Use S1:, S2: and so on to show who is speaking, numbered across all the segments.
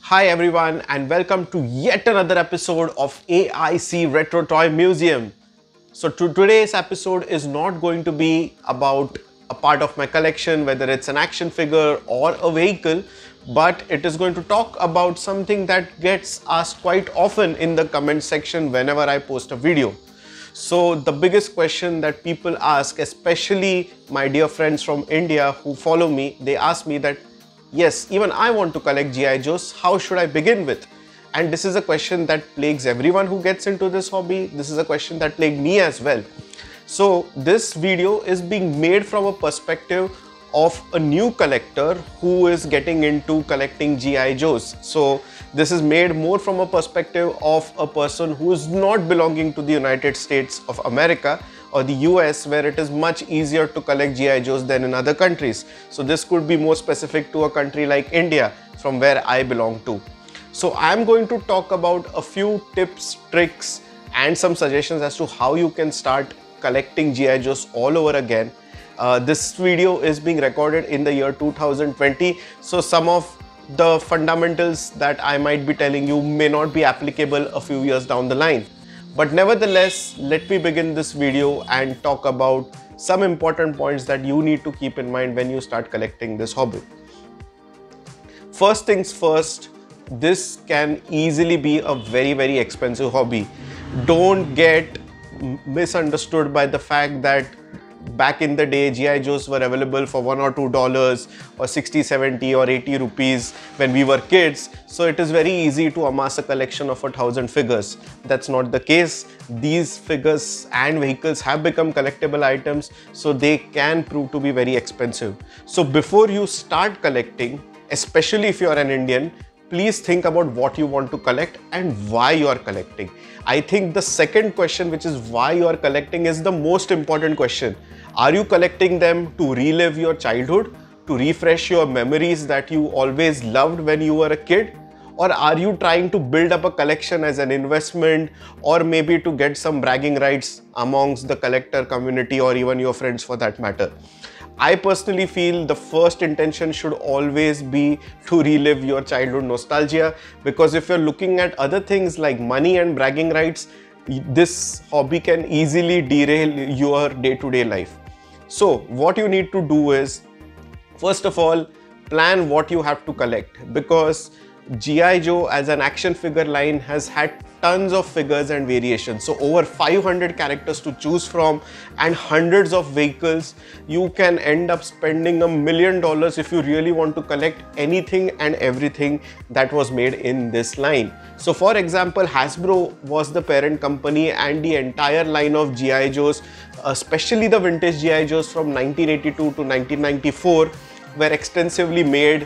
S1: Hi everyone and welcome to yet another episode of AIC Retro Toy Museum. So today's episode is not going to be about a part of my collection, whether it's an action figure or a vehicle, but it is going to talk about something that gets asked quite often in the comment section whenever I post a video. So the biggest question that people ask, especially my dear friends from India who follow me, they ask me that, yes, even I want to collect G.I. Joes, how should I begin with? And this is a question that plagues everyone who gets into this hobby. This is a question that plagued me as well. So this video is being made from a perspective of a new collector who is getting into collecting G.I. Joes. So this is made more from a perspective of a person who is not belonging to the United States of America or the US, where it is much easier to collect G.I. Joes than in other countries. So this could be more specific to a country like India, from where I belong to. So I'm going to talk about a few tips, tricks and some suggestions as to how you can start collecting G.I. Joes all over again. This video is being recorded in the year 2020, so some of the fundamentals that I might be telling you may not be applicable a few years down the line. But nevertheless, let me begin this video and talk about some important points that you need to keep in mind when you start collecting this hobby. First things first, this can easily be a very expensive hobby. Don't get misunderstood by the fact that back in the day G.I. Joes were available for $1 or $2 or 60, 70 or 80 rupees when we were kids. So it is very easy to amass a collection of 1,000 figures. That's not the case. These figures and vehicles have become collectible items, so they can prove to be very expensive. So before you start collecting, especially if you are an Indian, please think about what you want to collect and why you are collecting. I think the second question, which is why you are collecting, is the most important question. Are you collecting them to relive your childhood, to refresh your memories that you always loved when you were a kid? Or are you trying to build up a collection as an investment, or maybe to get some bragging rights amongst the collector community or even your friends for that matter? I personally feel the first intention should always be to relive your childhood nostalgia, because if you're looking at other things like money and bragging rights, this hobby can easily derail your day-to-day life. So what you need to do is, first of all, plan what you have to collect, because G.I. Joe as an action figure line has had tons of figures and variations. So over 500 characters to choose from and hundreds of vehicles. You can end up spending $1 million if you really want to collect anything and everything that was made in this line. So for example, Hasbro was the parent company, and the entire line of G.I. Joes, especially the vintage G.I. Joes from 1982 to 1994, were extensively made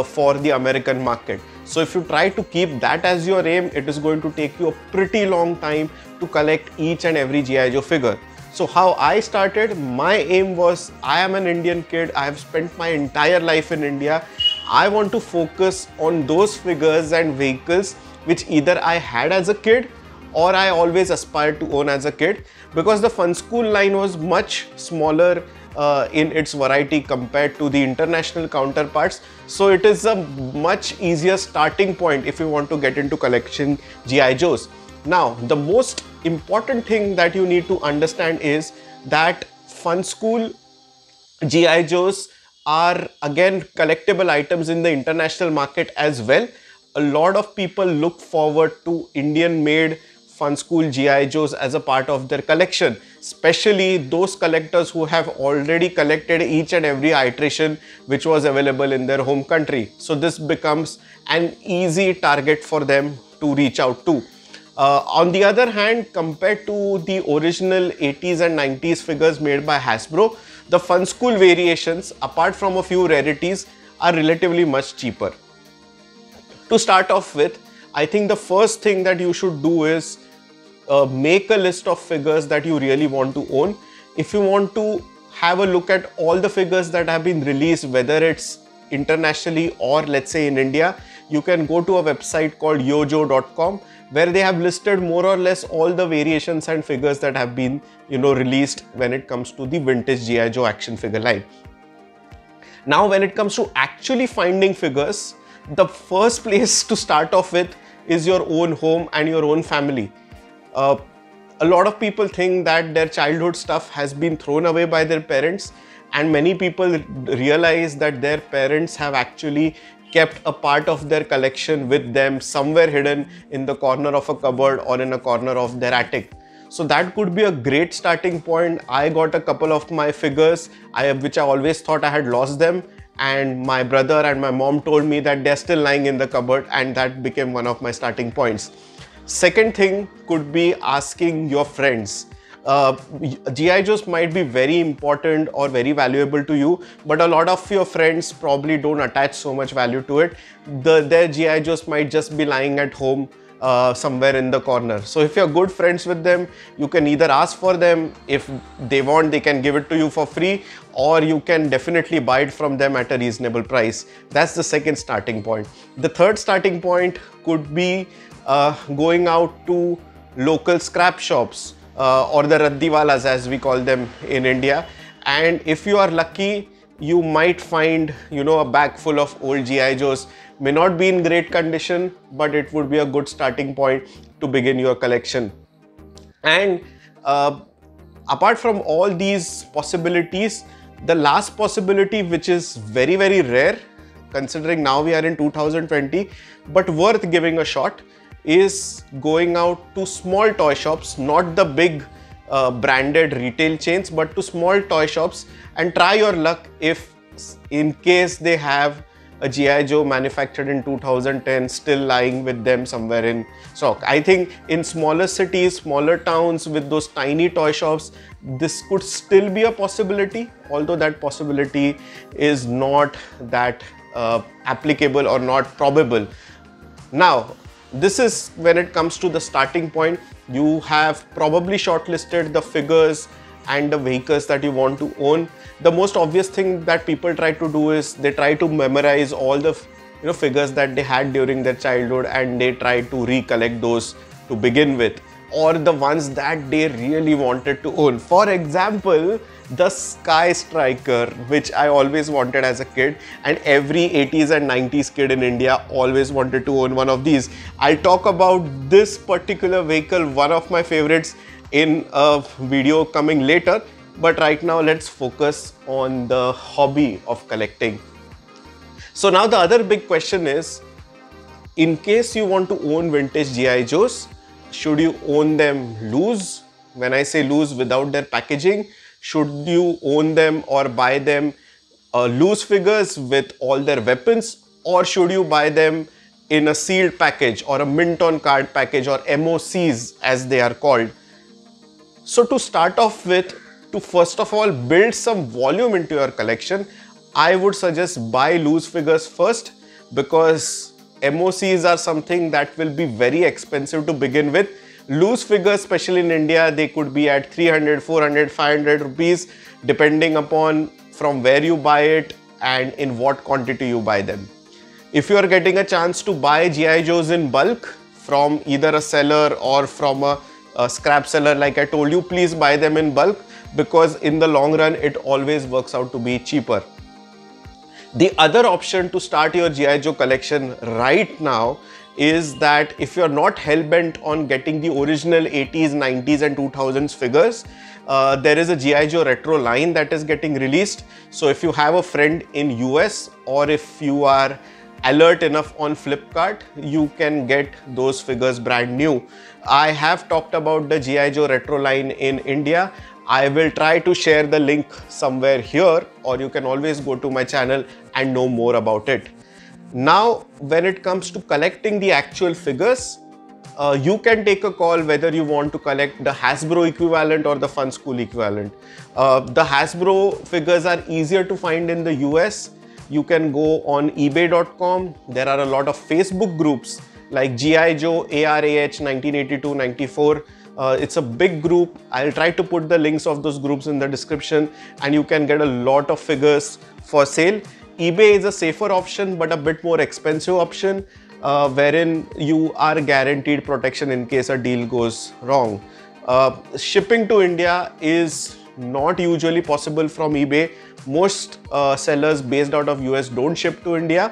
S1: for the American market. So if you try to keep that as your aim, it is going to take you a pretty long time to collect each and every G.I. Joe figure. So how I started, my aim was, I am an Indian kid, I have spent my entire life in India. I want to focus on those figures and vehicles which either I had as a kid or I always aspired to own as a kid, because the Fun School line was much smaller in its variety compared to the international counterparts. So it is a much easier starting point if you want to get into collecting G.I. Joes. Now, the most important thing that you need to understand is that Fun School G.I. Joes are again collectible items in the international market as well. A lot of people look forward to Indian made Fun School G.I. Joes as a part of their collection, especially those collectors who have already collected each and every iteration which was available in their home country. So this becomes an easy target for them to reach out to. On the other hand, compared to the original 80s and 90s figures made by Hasbro, the Fun School variations, apart from a few rarities, are relatively much cheaper. To start off with, I think the first thing that you should do is make a list of figures that you really want to own. If you want to have a look at all the figures that have been released, whether it's internationally or let's say in India, you can go to a website called yojo.com, where they have listed more or less all the variations and figures that have been released when it comes to the vintage G.I. Joe action figure line. Now when it comes to actually finding figures, the first place to start off with is your own home and your own family. A lot of people think that their childhood stuff has been thrown away by their parents, and many people realize that their parents have actually kept a part of their collection with them somewhere hidden in the corner of a cupboard or in a corner of their attic. So that could be a great starting point. I got a couple of my figures which I always thought I had lost them, and my brother and my mom told me that they're still lying in the cupboard, and that became one of my starting points. Second thing could be asking your friends. GI Joes might be very important or very valuable to you, but a lot of your friends probably don't attach so much value to it. Their GI Joes might just be lying at home somewhere in the corner. So if you're good friends with them, you can either ask for them. If they want, they can give it to you for free, or you can definitely buy it from them at a reasonable price. That's the second starting point. The third starting point could be going out to local scrap shops or the raddiwalas, as we call them in India. And if you are lucky, you might find, a bag full of old GI Joes. May not be in great condition, but it would be a good starting point to begin your collection. And apart from all these possibilities, the last possibility, which is very, very rare, considering now we are in 2020, but worth giving a shot, is going out to small toy shops, not the big branded retail chains, but to small toy shops, and try your luck if in case they have a GI Joe manufactured in 2010 still lying with them somewhere in stock. I think in smaller cities, smaller towns with those tiny toy shops, this could still be a possibility, although that possibility is not that applicable or not probable. Now, this is when it comes to the starting point. You have probably shortlisted the figures and the vehicles that you want to own. The most obvious thing that people try to do is they try to memorize all the figures that they had during their childhood, and they try to recollect those to begin with, or the ones that they really wanted to own. For example, the Sky Striker, which I always wanted as a kid, and every 80s and 90s kid in India always wanted to own one of these. I'll talk about this particular vehicle, one of my favorites, in a video coming later, but right now let's focus on the hobby of collecting. So now the other big question is, in case you want to own vintage GI Joes, should you own them loose? When I say loose, without their packaging, should you own them or buy them loose figures with all their weapons, or should you buy them in a sealed package or a mint on card package, or MOCs as they are called? So to start off with, to first of all build some volume into your collection, I would suggest buy loose figures first, because MOCs are something that will be very expensive to begin with. Loose figures, especially in India, they could be at 300, 400, 500 rupees, depending upon from where you buy it and in what quantity you buy them. If you are getting a chance to buy GI Joes in bulk from either a seller or from a scrap seller, like I told you, please buy them in bulk, because in the long run, it always works out to be cheaper. The other option to start your GI Joe collection right now is that if you're not hell-bent on getting the original 80s, 90s and 2000s figures, there is a GI Joe retro line that is getting released. So if you have a friend in US, or if you are alert enough on Flipkart, you can get those figures brand new. I have talked about the GI Joe retro line in India. I will try to share the link somewhere here, or you can always go to my channel and know more about it. Now, when it comes to collecting the actual figures, you can take a call whether you want to collect the Hasbro equivalent or the Fun School equivalent. The Hasbro figures are easier to find in the US. You can go on ebay.com. There are a lot of Facebook groups like GI Joe ARAH 1982-94. It's a big group. I'll try to put the links of those groups in the description, and you can get a lot of figures for sale. eBay is a safer option, but a bit more expensive option, wherein you are guaranteed protection in case a deal goes wrong. Shipping to India is not usually possible from eBay. Most sellers based out of US don't ship to India.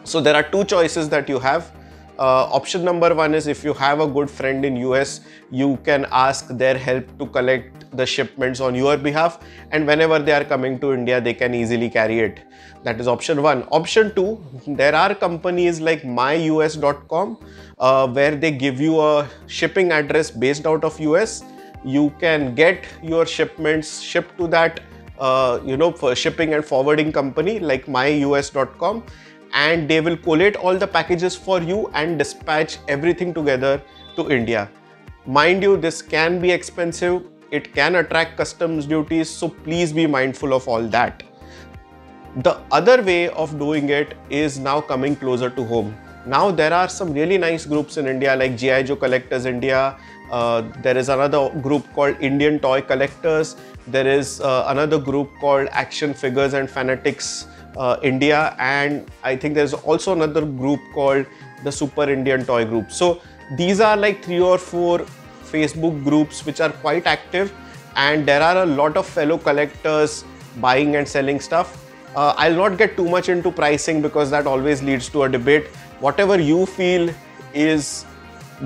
S1: So there are two choices that you have. Option number one is, if you have a good friend in US, you can ask their help to collect the shipments on your behalf, and whenever they are coming to India, they can easily carry it. That is option one. Option two, there are companies like myus.com where they give you a shipping address based out of US. You can get your shipments shipped to that for shipping and forwarding company like myus.com, and they will collate all the packages for you and dispatch everything together to India. Mind you, this can be expensive, it can attract customs duties, so please be mindful of all that. The other way of doing it is now coming closer to home. Now there are some really nice groups in India like G.I. Joe Collectors India. There is another group called Indian Toy Collectors. There is another group called Action Figures and Fanatics India, and I think there's also another group called the Super Indian Toy Group. So these are like 3 or 4 Facebook groups which are quite active, and there are a lot of fellow collectors buying and selling stuff. I'll not get too much into pricing because that always leads to a debate. Whatever you feel is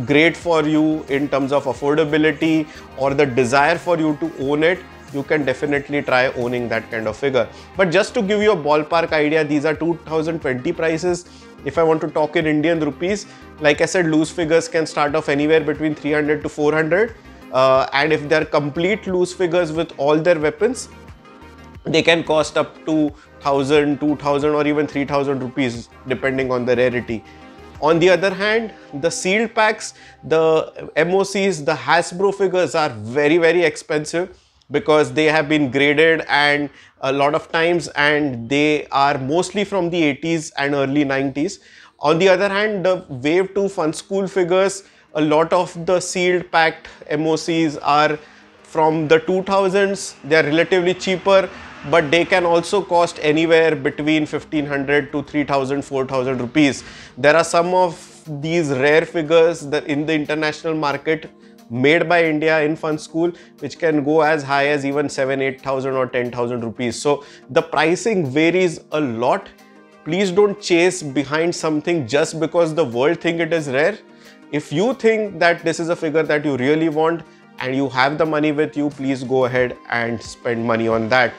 S1: great for you in terms of affordability or the desire for you to own it, you can definitely try owning that kind of figure. But just to give you a ballpark idea, these are 2020 prices. If I want to talk in Indian rupees, like I said, loose figures can start off anywhere between 300 to 400. And if they're complete loose figures with all their weapons, they can cost up to 1000, 2000 or even 3000 rupees depending on the rarity. On the other hand, the sealed packs, the MOCs, the Hasbro figures are very, very expensive because they have been graded and a lot of times, and they are mostly from the 80s and early 90s. On the other hand, the Wave 2 Fun School figures, a lot of the sealed packed MOCs are from the 2000s. They are relatively cheaper, but they can also cost anywhere between 1500 to 3000, 4000 rupees. There are some of these rare figures that in the international market made by India in Fun School, which can go as high as even 7, 8000 or 10,000 rupees. So the pricing varies a lot. Please don't chase behind something just because the world think it is rare. If you think that this is a figure that you really want and you have the money with you, please go ahead and spend money on that.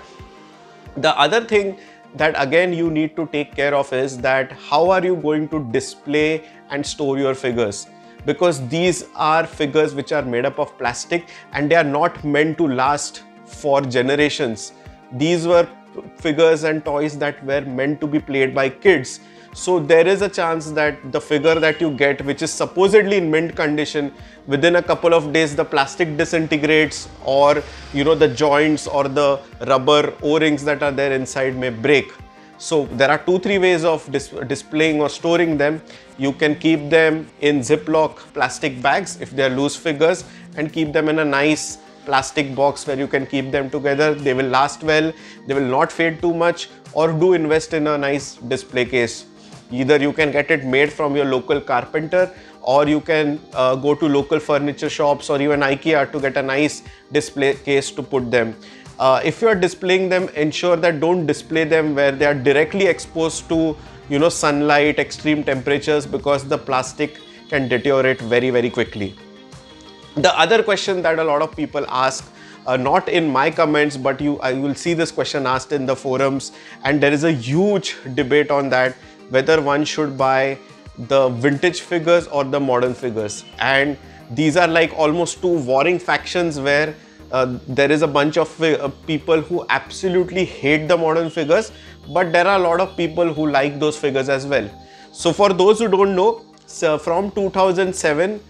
S1: The other thing that again you need to take care of is that how are you going to display and store your figures? Because these are figures which are made up of plastic and they are not meant to last for generations. These were figures and toys that were meant to be played by kids. So there is a chance that the figure that you get, which is supposedly in mint condition, within a couple of days the plastic disintegrates, or the joints or the rubber O-rings that are there inside may break. So there are 2-3 ways of displaying or storing them. You can keep them in Ziploc plastic bags if they are loose figures, and keep them in a nice plastic box where you can keep them together. They will last well, they will not fade too much, or do invest in a nice display case. Either you can get it made from your local carpenter, or you can go to local furniture shops or even IKEA to get a nice display case to put them. If you are displaying them, ensure that don't display them where they are directly exposed to sunlight, extreme temperatures, because the plastic can deteriorate very, very quickly. The other question that a lot of people ask, not in my comments, but I will see this question asked in the forums, and there is a huge debate on that, whether one should buy the vintage figures or the modern figures. And these are like almost two warring factions where there is a bunch of people who absolutely hate the modern figures, but there are a lot of people who like those figures as well. So for those who don't know, from 2007,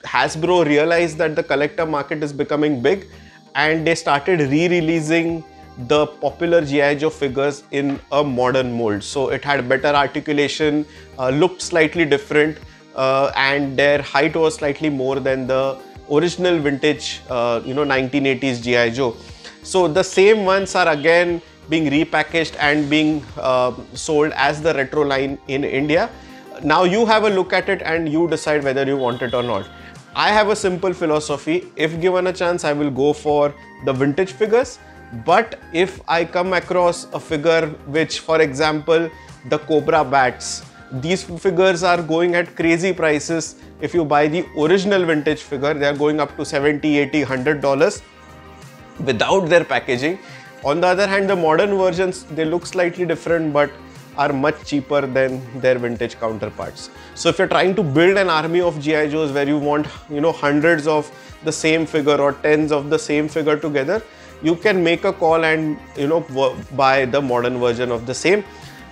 S1: Hasbro realized that the collector market is becoming big, and they started re-releasing the popular G.I. Joe figures in a modern mold. So it had better articulation, looked slightly different, and their height was slightly more than the original vintage 1980s G.I. Joe. So the same ones are again being repackaged and being sold as the retro line in India. Now you have a look at it and you decide whether you want it or not. I have a simple philosophy. If given a chance, I will go for the vintage figures. But if I come across a figure which, for example, the Cobra bats. These figures are going at crazy prices. If you buy the original vintage figure, they are going up to $70, $80, $100 without their packaging. On the other hand, the modern versions, they look slightly different but are much cheaper than their vintage counterparts. So if you're trying to build an army of G.I. Joes where you want, hundreds of the same figure or tens of the same figure together, you can make a call and, buy the modern version of the same.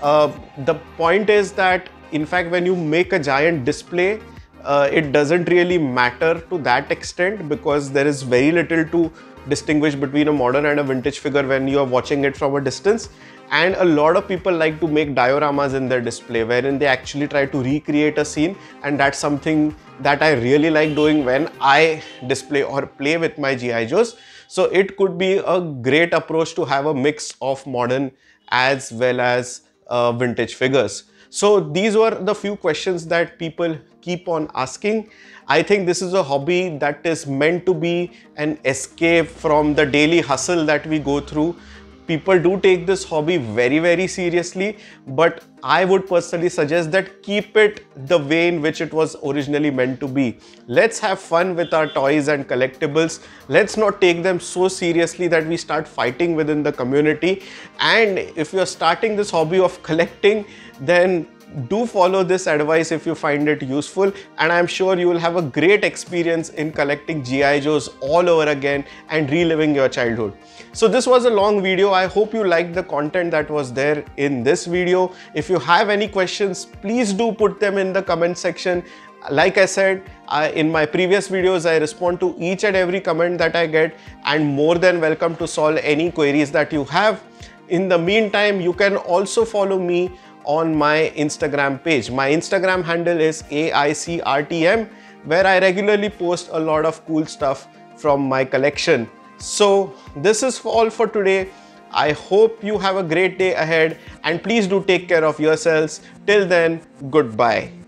S1: The point is that, in fact, when you make a giant display, it doesn't really matter to that extent, because there is very little to distinguish between a modern and a vintage figure when you are watching it from a distance. And a lot of people like to make dioramas in their display, wherein they actually try to recreate a scene, and that's something that I really like doing when I display or play with my G.I. Joes. So it could be a great approach to have a mix of modern as well as vintage figures. So these were the few questions that people keep on asking. I think this is a hobby that is meant to be an escape from the daily hustle that we go through. People do take this hobby very, very seriously, but I would personally suggest that keep it the way in which it was originally meant to be. Let's have fun with our toys and collectibles. Let's not take them so seriously that we start fighting within the community. And if you're starting this hobby of collecting, then do follow this advice if you find it useful, and I'm sure you will have a great experience in collecting G.I. Joes all over again and reliving your childhood. So this was a long video. I hope you liked the content that was there in this video. If you have any questions, please do put them in the comment section. Like I said, in my previous videos, I respond to each and every comment that I get, and more than welcome to solve any queries that you have. In the meantime, you can also follow me on my Instagram page. My Instagram handle is AIC RTM, where I regularly post a lot of cool stuff from my collection. So this is all for today. I hope you have a great day ahead, and please do take care of yourselves. Till then, goodbye.